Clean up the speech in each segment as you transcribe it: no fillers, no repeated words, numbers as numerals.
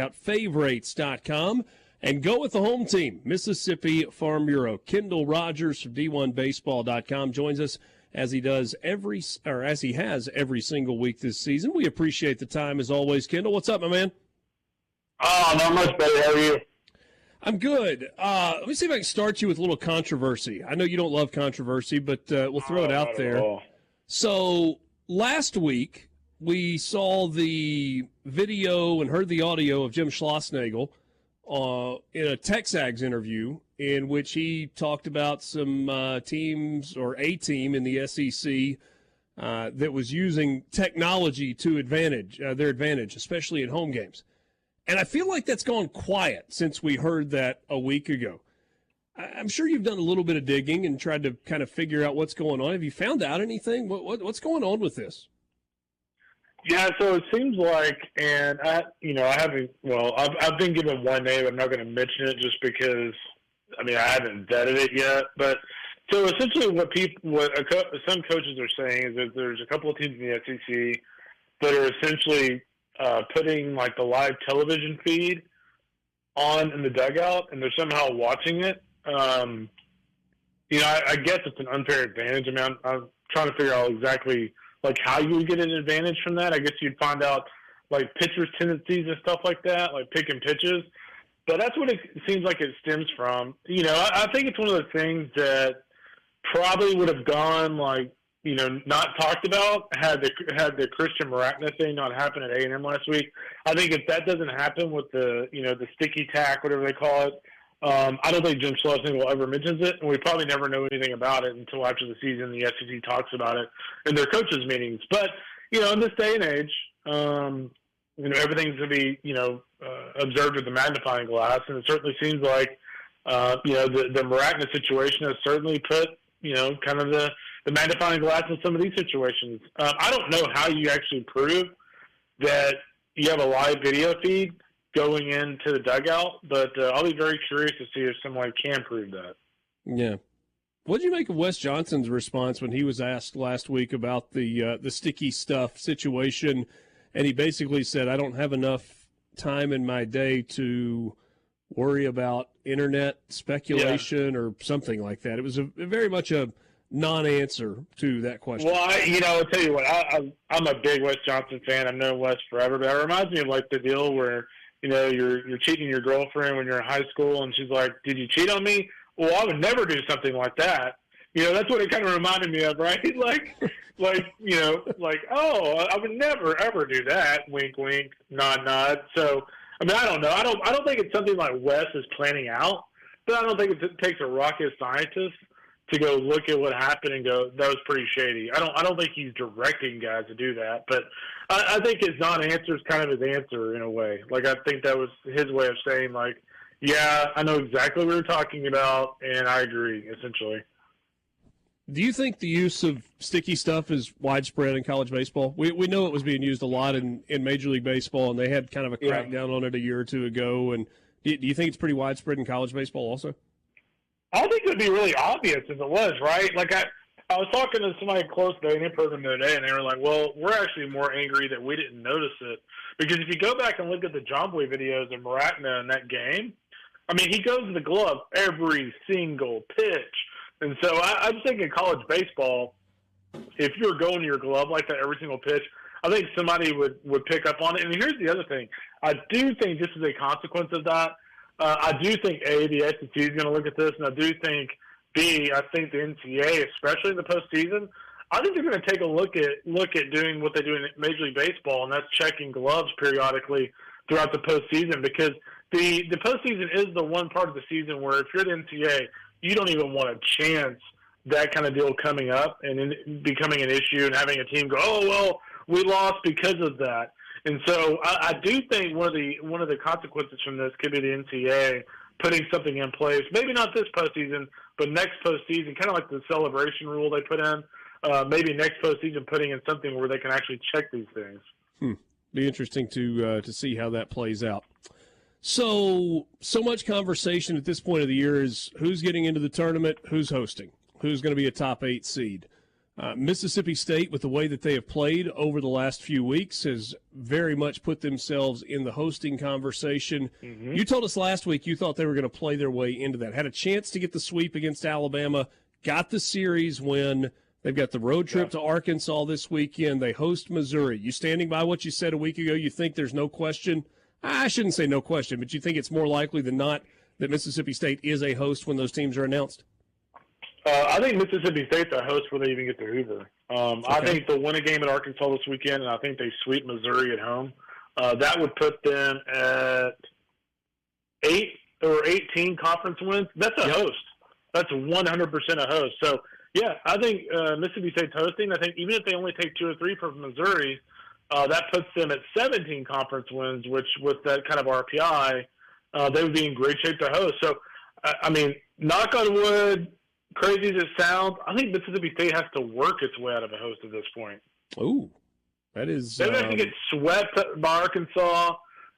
out favorites.com and go with the home team, Mississippi Farm Bureau. Kendall Rogers from D1Baseball.com joins us as he has every single week this season. We appreciate the time as always. Kendall, what's up, my man? Oh, not much better. How are you? I'm good. Let me see if I can start you with a little controversy. I know you don't love controversy, but we'll throw it out there. So last week, we saw the video and heard the audio of Jim Schlossnagle in a Texags interview in which he talked about some teams or a team in the SEC that was using technology to their advantage, especially in home games. And I feel like that's gone quiet since we heard that a week ago. I'm sure you've done a little bit of digging and tried to kind of figure out what's going on. Have you found out anything? What's going on with this? Yeah, so it seems like, and I've been given one name. I'm not going to mention it just because, I haven't vetted it yet. But so essentially, what some coaches are saying is that there's a couple of teams in the SEC that are essentially putting like the live television feed on in the dugout, and they're somehow watching it. I guess it's an unfair advantage. I'm trying to figure out exactly like how you would get an advantage from that. I guess you'd find out like pitchers' tendencies and stuff like that, like picking pitches. But that's what it seems like it stems from. I think it's one of the things that probably would have gone not talked about had the Christian Maracna thing not happened at A&M last week. I think if that doesn't happen with the sticky tack, whatever they call it, I don't think Jim Schlossnagle ever mentions it, and we probably never know anything about it until after the season. The SEC talks about it in their coaches' meetings. But in this day and age, everything's going to be observed with the magnifying glass, and it certainly seems like the Maracna situation has certainly put kind of the magnifying glass in some of these situations. I don't know how you actually prove that you have a live video feed going into the dugout, but I'll be very curious to see if someone can prove that. Yeah. What did you make of Wes Johnson's response when he was asked last week about the sticky stuff situation, and he basically said, I don't have enough time in my day to worry about internet speculation or something like that. It was very much a non-answer to that question. Well, I'll tell you what, I'm a big Wes Johnson fan. I've known Wes forever, but it reminds me of like the deal where you're cheating your girlfriend when you're in high school, and she's like, did you cheat on me? Well, I would never do something like that. That's what it kind of reminded me of, right? Oh, I would never, ever do that. Wink, wink, nod, nod. So, I don't know. I don't think it's something like Wes is planning out, but I don't think it takes a rocket scientist to go look at what happened and go, that was pretty shady. I don't think he's directing guys to do that, but I think his non-answer is kind of his answer in a way. Like, I think that was his way of saying, like, yeah, I know exactly what we're talking about, and I agree, essentially. Do you think the use of sticky stuff is widespread in college baseball? We know it was being used a lot in Major League Baseball, and they had kind of a crackdown on it a year or two ago. And do you think it's pretty widespread in college baseball also? I think it would be really obvious if it was, right? Like, I was talking to somebody close to the program the other day, and they were like, well, we're actually more angry that we didn't notice it. Because if you go back and look at the John Boy videos of Maracna in that game, he goes to the glove every single pitch. And so I'm thinking college baseball, if you're going to your glove like that every single pitch, I think somebody would pick up on it. And here's the other thing. I do think this is a consequence of that. I do think, A, the SEC is going to look at this, and I do think, B, I think the NCAA, especially in the postseason, I think they're going to take a look at doing what they do in Major League Baseball, and that's checking gloves periodically throughout the postseason, because the postseason is the one part of the season where if you're the NCAA, you don't even want a chance that kind of deal coming up and becoming an issue and having a team go, oh, well, we lost because of that. And so I do think one of the consequences from this could be the NCAA putting something in place, maybe not this postseason, but next postseason, kind of like the celebration rule they put in, maybe next postseason putting in something where they can actually check these things. Be interesting to see how that plays out. So much conversation at this point of the year is who's getting into the tournament, who's hosting, who's going to be a top 8 seed. Mississippi State, with the way that they have played over the last few weeks, has very much put themselves in the hosting conversation. Mm-hmm. You told us last week you thought they were going to play their way into that. Had a chance to get the sweep against Alabama, got the series win. They've got the road trip to Arkansas this weekend. They host Missouri. You standing by what you said a week ago? You think there's no question? I shouldn't say no question, but you think it's more likely than not that Mississippi State is a host when those teams are announced? I think Mississippi State's a host before they even get to Hoover. I think they'll win a game at Arkansas this weekend, and I think they sweep Missouri at home. That would put them at 8 or 18 conference wins. That's a host. That's 100% a host. So, yeah, I think Mississippi State's hosting. I think even if they only take 2 or 3 from Missouri, that puts them at 17 conference wins, which with that kind of RPI, they would be in great shape to host. So, I mean, knock on wood, crazy as it sounds, I think Mississippi State has to work its way out of a host at this point. Ooh, that is. They would have to get swept by Arkansas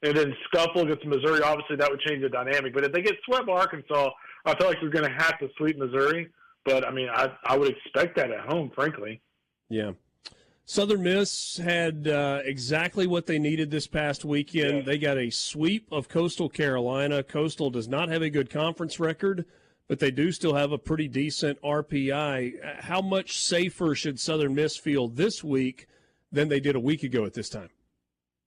and then scuffle against Missouri. Obviously, that would change the dynamic. But if they get swept by Arkansas, I feel like they're going to have to sweep Missouri. But, I mean, I would expect that at home, frankly. Yeah. Southern Miss had exactly what they needed this past weekend. Yeah. They got a sweep of Coastal Carolina. Coastal does not have a good conference record, but they do still have a pretty decent RPI. How much safer should Southern Miss feel this week than they did a week ago at this time?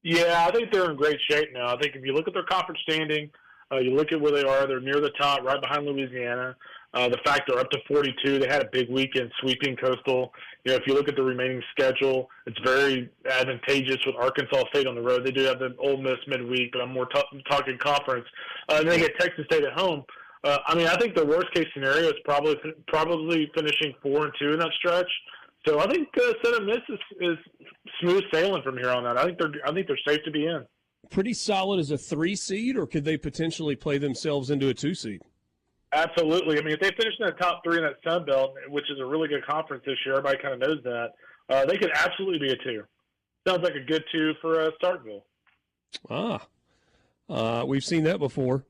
Yeah, I think they're in great shape now. I think if you look at their conference standing, you look at where they are, they're near the top, right behind Louisiana. The fact they're up to 42, they had a big weekend sweeping Coastal. You know, if you look at the remaining schedule, it's very advantageous with Arkansas State on the road. They do have the Ole Miss midweek, but I'm more talking conference. And they get Texas State at home. I mean, I think the worst case scenario is probably finishing 4-2 in that stretch. So I think Southern Miss is smooth sailing from here on out. I think they're safe to be in. Pretty solid as a 3 seed, or could they potentially play themselves into a 2 seed? Absolutely. I mean, if they finish in the top 3 in that Sun Belt, which is a really good conference this year, everybody kind of knows that, they could absolutely be a 2. Sounds like a good 2 for Starkville. We've seen that before.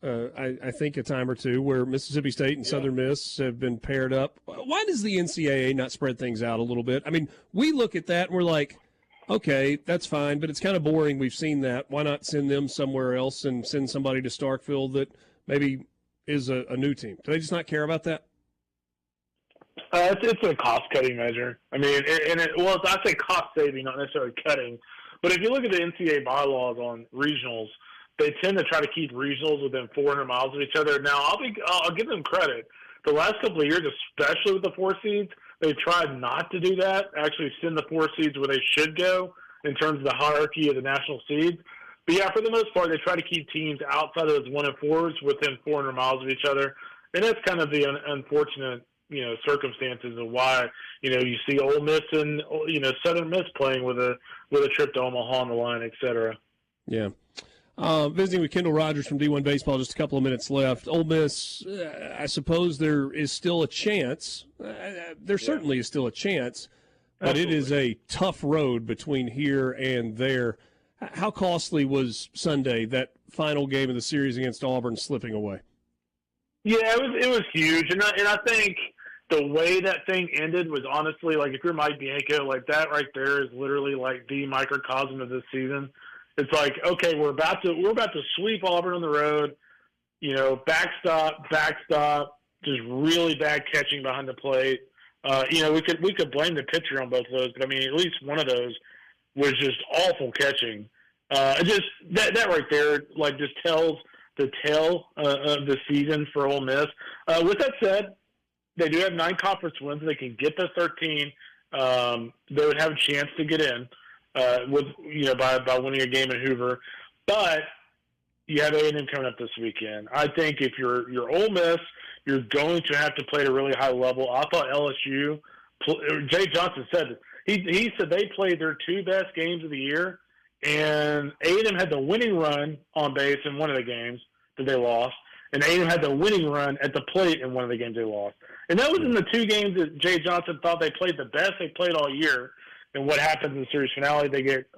I think a time or two where Mississippi State and Southern Miss have been paired up. Why does the NCAA not spread things out a little bit? I mean, we look at that and we're like, okay, that's fine, but it's kind of boring. We've seen that. Why not send them somewhere else and send somebody to Starkville that maybe is a new team? Do they just not care about that? It's a cost-cutting measure. I mean, I say cost-saving, not necessarily cutting. But if you look at the NCAA bylaws on regionals, they tend to try to keep regionals within 400 miles of each other. Now, I'll give them credit. The last couple of years, especially with the 4 seeds, they've tried not to do that, actually send the 4 seeds where they should go in terms of the hierarchy of the national seeds. But, yeah, for the most part, they try to keep teams outside of those 1 and 4s within 400 miles of each other. And that's kind of the unfortunate, circumstances of why, you see Ole Miss and, Southern Miss playing with a trip to Omaha on the line, et cetera. Yeah. Visiting with Kendall Rogers from D1 Baseball, just a couple of minutes left. Ole Miss, I suppose there is still a chance. There certainly is still a chance, but Absolutely. It is a tough road between here and there. How costly was Sunday, that final game of the series against Auburn, slipping away? Yeah, it was huge, and I think the way that thing ended was honestly, like, if you're Mike Bianco, like, that right there is literally like the microcosm of this season. It's like, okay, we're about to sweep Auburn on the road, backstop, just really bad catching behind the plate. We could blame the pitcher on both of those, but I mean, at least one of those was just awful catching. Just that right there, like, just tells the tale of the season for Ole Miss. With that said, they do have 9 conference wins. They can get to 13. They would have a chance to get in. By winning a game in Hoover, but you have A&M coming up this weekend. I think if you're Ole Miss, you're going to have to play at a really high level. I thought LSU, Jay Johnson said this. He said they played their 2 best games of the year, and A&M had the winning run on base in one of the games that they lost, and A&M had the winning run at the plate in one of the games they lost. And that was in the 2 games that Jay Johnson thought they played the best they played all year. And what happens in the series finale? They get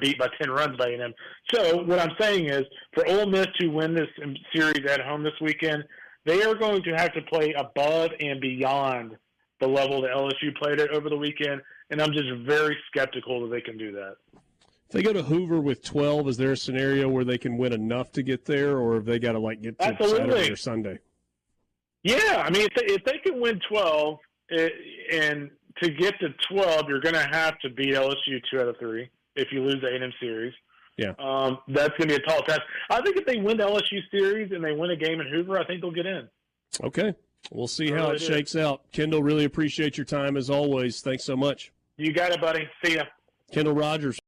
beat by 10 runs by A&M. So what I'm saying is, for Ole Miss to win this series at home this weekend, they are going to have to play above and beyond the level that LSU played at over the weekend, and I'm just very skeptical that they can do that. If they go to Hoover with 12, is there a scenario where they can win enough to get there, or have they got to get to Saturday or Sunday? Yeah, I mean, if they can win 12, and to get to 12, you're going to have to beat LSU 2 out of 3 if you lose the A&M series. Yeah. That's going to be a tall test. I think if they win the LSU series and they win a game in Hoover, I think they'll get in. Okay. We'll see how it shakes out. Kendall, really appreciate your time as always. Thanks so much. You got it, buddy. See ya. Kendall Rogers.